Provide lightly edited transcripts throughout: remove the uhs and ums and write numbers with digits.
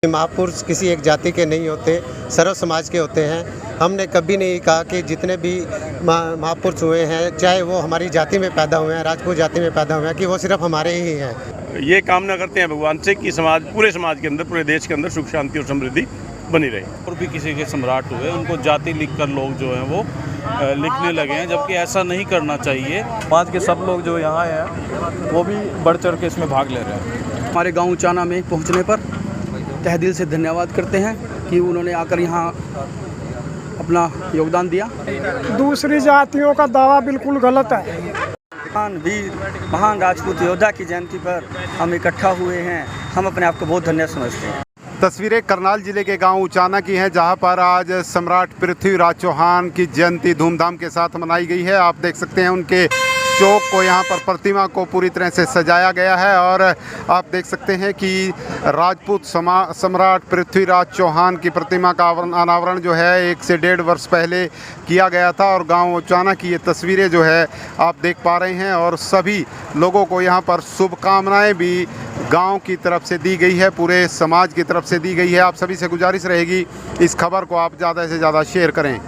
महापुरुष किसी एक जाति के नहीं होते, सर्व समाज के होते हैं। हमने कभी नहीं कहा कि जितने भी महापुरुष हुए हैं, चाहे वो हमारी जाति में पैदा हुए हैं, राजपूत जाति में पैदा हुए हैं, कि वो सिर्फ हमारे ही हैं। ये कामना करते हैं भगवान से कि समाज, पूरे समाज के अंदर, पूरे देश के अंदर सुख शांति और समृद्धि बनी रहे। और भी किसी के सम्राट हुए, उनको जाति लिखकर लोग जो हैं वो लिखने लगे हैं, जबकि ऐसा नहीं करना चाहिए। समाज के सब लोग जो यहाँ हैं वो भी बढ़ चढ़ के इसमें भाग ले रहे हैं। हमारे गांव चाना में पहुंचने पर तहे दिल से धन्यवाद करते हैं कि उन्होंने आकर यहाँ अपना योगदान दिया। दूसरी जातियों का दावा बिल्कुल गलत है। महान वीर, महान राजपूत योद्धा की जयंती पर हम इकट्ठा हुए हैं। हम अपने आप को बहुत धन्य समझते हैं। तस्वीरें करनाल जिले के गांव उचाना की हैं, जहां पर आज सम्राट पृथ्वीराज चौहान की जयंती धूमधाम के साथ मनाई गई है। आप देख सकते हैं उनके चौक को, यहाँ पर प्रतिमा को पूरी तरह से सजाया गया है और आप देख सकते हैं कि राजपूत सम्राट पृथ्वीराज चौहान की प्रतिमा का अनावरण जो है 1 से 1.5 वर्ष पहले किया गया था। और गांव उचाना की ये तस्वीरें जो है आप देख पा रहे हैं और सभी लोगों को यहाँ पर शुभकामनाएं भी गांव की तरफ से दी गई है, पूरे समाज की तरफ से दी गई है। आप सभी से गुजारिश रहेगी इस खबर को आप ज़्यादा से ज़्यादा शेयर करें।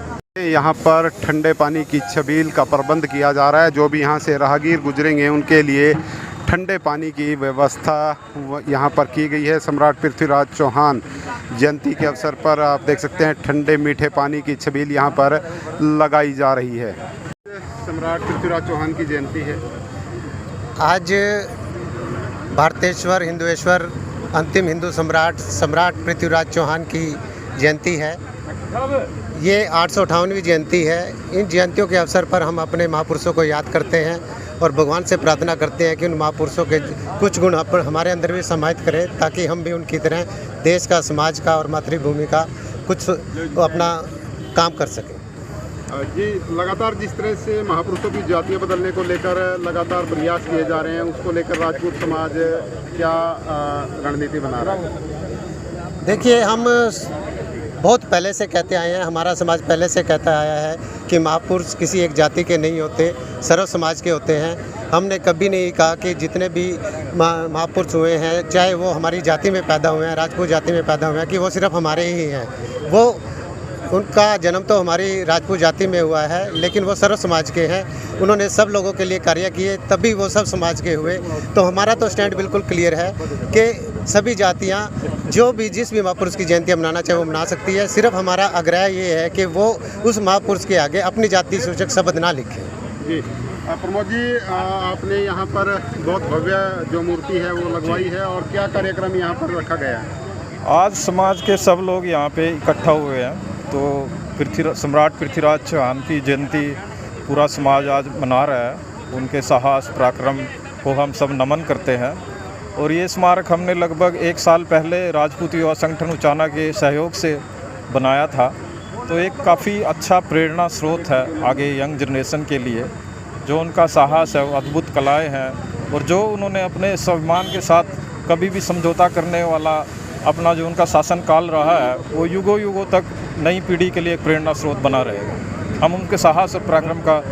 यहाँ पर ठंडे पानी की छबील का प्रबंध किया जा रहा है। जो भी यहाँ से राहगीर गुजरेंगे उनके लिए ठंडे पानी की व्यवस्था यहाँ पर की गई है। सम्राट पृथ्वीराज चौहान जयंती के अवसर पर आप देख सकते हैं ठंडे मीठे पानी की छबील यहाँ पर लगाई जा रही है। सम्राट पृथ्वीराज चौहान की जयंती है आज। भारतेश्वर हिंदुएश्वर अंतिम हिंदू सम्राट पृथ्वीराज चौहान की जयंती है। ये 858वीं जयंती है। इन जयंतियों के अवसर पर हम अपने महापुरुषों को याद करते हैं और भगवान से प्रार्थना करते हैं कि उन महापुरुषों के कुछ गुण हमारे अंदर भी समाहित करें, ताकि हम भी उनकी तरह देश का, समाज का और मातृभूमि का कुछ अपना काम कर सकें। जी, लगातार जिस तरह से महापुरुषों की जातियाँ बदलने को लेकर लगातार प्रयास किए जा रहे हैं, उसको लेकर राजपूत समाज क्या रणनीति बना रहा है? देखिए, हम बहुत पहले से कहते आए हैं, हमारा समाज पहले से कहता आया है कि महापुरुष किसी एक जाति के नहीं होते, सर्व समाज के होते हैं। हमने कभी नहीं कहा कि जितने भी महापुरुष हुए हैं, चाहे वो हमारी जाति में पैदा हुए हैं, राजपूत जाति में पैदा हुए हैं, कि वो सिर्फ हमारे ही हैं। वो उनका जन्म तो हमारी राजपूत जाति में हुआ है, लेकिन वो सर्व समाज के हैं। उन्होंने सब लोगों के लिए कार्य किए, तभी वो सब समाज के हुए। तो हमारा तो स्टैंड बिल्कुल क्लियर है कि सभी जातियां जो भी जिस भी महापुरुष की जयंती मनाना चाहे वो मना सकती है। सिर्फ हमारा आग्रह ये है कि वो उस महापुरुष के आगे अपनी जाति सूचक शब्द ना लिखें। जी, प्रमोद जी, आपने यहाँ पर बहुत भव्य जो मूर्ति है वो लगवाई है, और क्या कार्यक्रम यहाँ पर रखा गया है? आज समाज के सब लोग यहाँ पे इकट्ठा हुए हैं, तो सम्राट पृथ्वीराज चौहान की जयंती पूरा समाज आज मना रहा है। उनके साहस पराक्रम को हम सब नमन करते हैं। और ये स्मारक हमने लगभग 1 साल पहले राजपूत युवा संगठन उचाना के सहयोग से बनाया था। तो एक काफ़ी अच्छा प्रेरणा स्रोत है आगे यंग जनरेशन के लिए। जो उनका साहस है, वो अद्भुत कलाएँ हैं, और जो उन्होंने अपने स्वाभिमान के साथ कभी भी समझौता करने वाला अपना जो उनका शासनकाल रहा है, वो युगों युगों तक नई पीढ़ी के लिए एक प्रेरणा स्रोत बना रहेगा। हम उनके साहस और पराक्रम का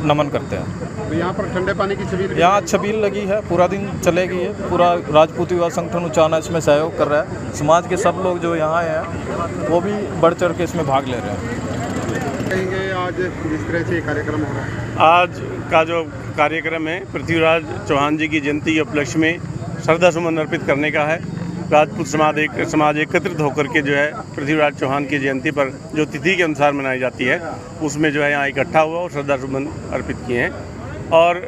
नमन करते हैं। तो यहाँ पर ठंडे पानी की छबील, यहाँ छबील लगी है, पूरा दिन चलेगी है। पूरा राजपूत युवा संगठन उचाना इसमें सहयोग कर रहा है। समाज के सब लोग जो यहाँ हैं वो भी बढ़ चढ़ के इसमें भाग ले रहे हैं। कहेंगे आज जिस तरह से कार्यक्रम हो रहा है, आज का जो कार्यक्रम है पृथ्वीराज चौहान जी की जयंती के उपलक्ष्य में श्रद्धा सुमन अर्पित करने का है। राजपूत समाज एकत्रित होकर के जो है पृथ्वीराज चौहान की जयंती पर जो तिथि के अनुसार मनाई जाती है, उसमें जो है यहाँ इकट्ठा हुआ और श्रद्धा सुमन अर्पित किए हैं। और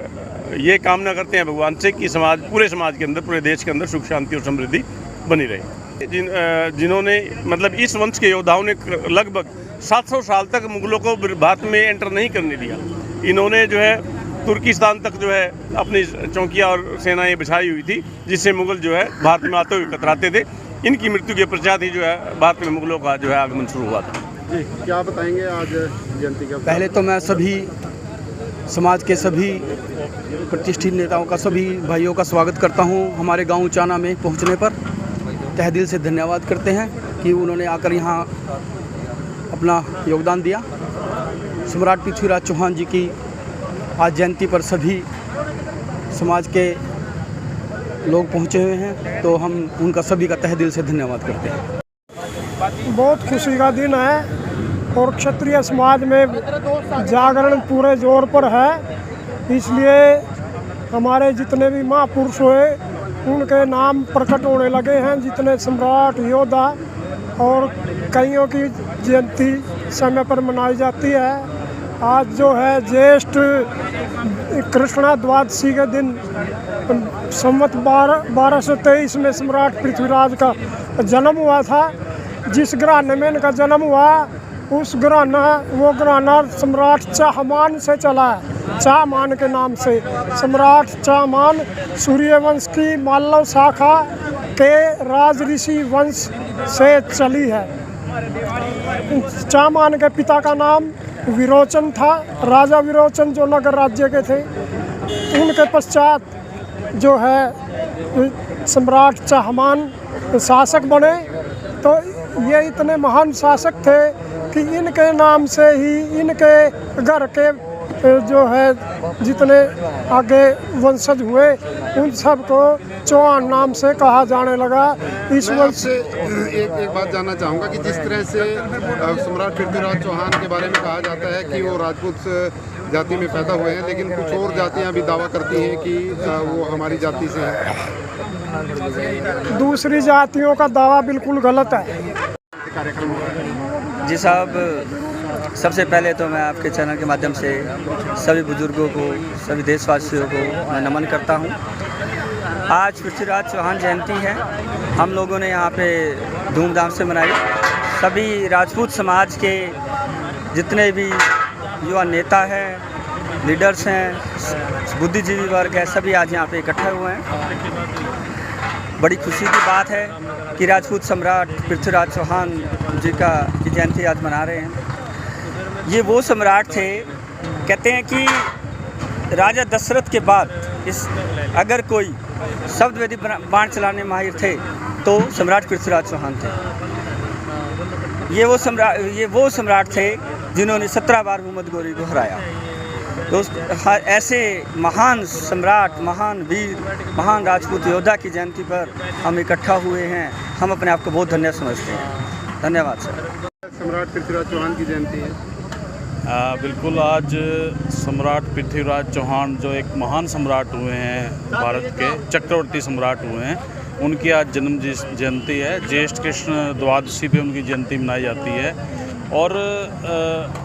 ये कामना करते हैं भगवान से कि समाज, पूरे समाज के अंदर, पूरे देश के अंदर सुख शांति और समृद्धि बनी रहे। जिन्होंने मतलब इस वंश के योद्धाओं ने लगभग 700 साल तक मुगलों को भारत में एंटर नहीं करने दिया। इन्होंने जो है तुर्किस्तान तक जो है अपनी चौकियाँ और सेनाएं बिछाई हुई थी, जिससे मुगल जो है भारत में आते हुए कतराते थे। इनकी मृत्यु के पश्चात ही जो है भारत में मुगलों का जो है आगमन शुरू हुआ था। जी, क्या बताएंगे आज जयंती का? पहले तो मैं सभी समाज के सभी प्रतिष्ठित नेताओं का, सभी भाइयों का स्वागत करता हूं। हमारे गांव चाना में पहुंचने पर तहे दिल से धन्यवाद करते हैं कि उन्होंने आकर यहाँ अपना योगदान दिया। सम्राट पृथ्वीराज चौहान जी की आज जयंती पर सभी समाज के लोग पहुँचे हुए हैं, तो हम उनका सभी का तहे दिल से धन्यवाद करते हैं। बहुत खुशी का दिन है और क्षत्रिय समाज में जागरण पूरे जोर पर है, इसलिए हमारे जितने भी महापुरुष हुए उनके नाम प्रकट होने लगे हैं। जितने सम्राट, योद्धा और कईयों की जयंती समय पर मनाई जाती है। आज जो है ज्येष्ठ कृष्णा द्वादशी के दिन संवत 1223 में सम्राट पृथ्वीराज का जन्म हुआ था। जिस घराने में इनका जन्म हुआ उस वो घराना सम्राट चाहमान से चला है। चाहमान के नाम से सम्राट चाहमान सूर्यवंश की मालव शाखा के राज ऋषि वंश से चली है। चाहमान के पिता का नाम विरोचन था, राजा विरोचन जो नगर राज्य के थे। उनके पश्चात जो है सम्राट चाहमान शासक बने। तो ये इतने महान शासक थे कि इनके नाम से ही इनके घर के जो है जितने आगे वंशज हुए उन सबको चौहान नाम से कहा जाने लगा। इस मैं आपसे एक बात जानना चाहूँगा कि जिस तरह से सम्राट पृथ्वीराज चौहान के बारे में कहा जाता है कि वो राजपूत जाति में पैदा हुए हैं, लेकिन कुछ और जातियां भी दावा करती हैं कि वो हमारी जाति से हैं। दूसरी जातियों का दावा बिल्कुल गलत है। जी साहब, सबसे पहले तो मैं आपके चैनल के माध्यम से सभी बुजुर्गों को, सभी देशवासियों को मैं नमन करता हूं। आज पृथ्वीराज चौहान जयंती है। हम लोगों ने यहाँ पे धूमधाम से मनाई। सभी राजपूत समाज के जितने भी युवा नेता हैं, लीडर्स हैं, बुद्धिजीवी वर्ग है, सभी आज यहाँ पे इकट्ठे हुए हैं। बड़ी खुशी की बात है कि राजपूत सम्राट पृथ्वीराज चौहान जी की जयंती आज मना रहे हैं। ये वो सम्राट थे, कहते हैं कि राजा दशरथ के बाद अगर कोई शब्दवेदी बाण चलाने माहिर थे तो सम्राट पृथ्वीराज चौहान थे। ये वो सम्राट थे जिन्होंने 17 बार मोहम्मद गोरी को हराया। तो ऐसे महान सम्राट, महान वीर, महान राजपूत योद्धा की जयंती पर हम इकट्ठा हुए हैं। हम अपने आप को बहुत धन्य समझते हैं। धन्यवाद सर। सम्राट पृथ्वीराज चौहान की जयंती है। बिल्कुल, आज सम्राट पृथ्वीराज चौहान जो एक महान सम्राट हुए हैं, भारत के चक्रवर्ती सम्राट हुए हैं, उनकी आज जन्म जयंती है। ज्येष्ठ कृष्ण द्वादशी पे उनकी जयंती मनाई जाती है और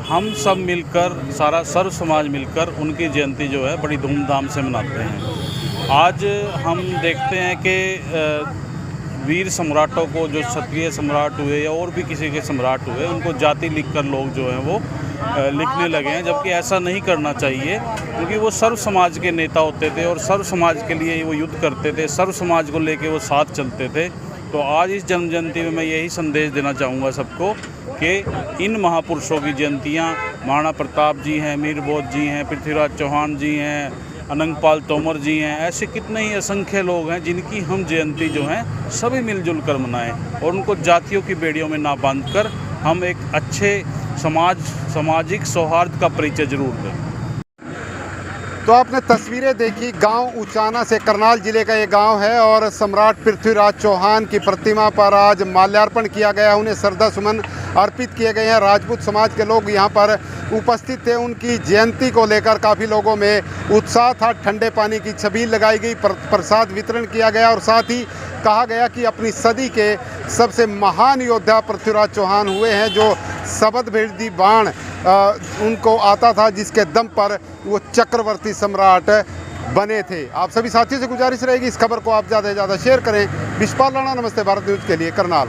हम सब मिलकर, सारा सर्व समाज मिलकर उनकी जयंती जो है बड़ी धूमधाम से मनाते हैं। आज हम देखते हैं कि वीर सम्राटों को, जो क्षत्रिय सम्राट हुए या और भी किसी के सम्राट हुए, उनको जाति लिखकर लोग जो हैं वो लिखने लगे हैं, जबकि ऐसा नहीं करना चाहिए, क्योंकि वो सर्व समाज के नेता होते थे और सर्व समाज के लिए वो युद्ध करते थे, सर्व समाज को लेके वो साथ चलते थे। तो आज इस जन्म जयंती में मैं यही संदेश देना चाहूँगा सबको कि इन महापुरुषों की जयंतियाँ, महाराणा प्रताप जी हैं, मीर बोध जी हैं, पृथ्वीराज चौहान जी हैं, अनंगपाल तोमर जी हैं, ऐसे कितने ही असंख्य लोग हैं जिनकी हम जयंती जो हैं सभी मिलजुल कर मनाएं और उनको जातियों की बेड़ियों में ना बांधकर हम एक अच्छे सामाजिक सौहार्द का परिचय जरूर दें। तो आपने तस्वीरें देखी, गांव उचाना से, करनाल जिले का ये गांव है और सम्राट पृथ्वीराज चौहान की प्रतिमा पर आज माल्यार्पण किया गया, उन्हें श्रद्धा सुमन अर्पित किए गए हैं। राजपूत समाज के लोग यहाँ पर उपस्थित थे। उनकी जयंती को लेकर काफ़ी लोगों में उत्साह था। ठंडे पानी की छबील लगाई गई, प्रसाद वितरण किया गया और साथ ही कहा गया कि अपनी सदी के सबसे महान योद्धा पृथ्वीराज चौहान हुए हैं, जो शब्दवेदी बाण उनको आता था, जिसके दम पर वो चक्रवर्ती सम्राट बने थे। आप सभी साथियों से गुजारिश रहेगी इस खबर को आप ज़्यादा से ज़्यादा शेयर करें। विश्वपाल राणा, नमस्ते भारत न्यूज़ के लिए, करनाल।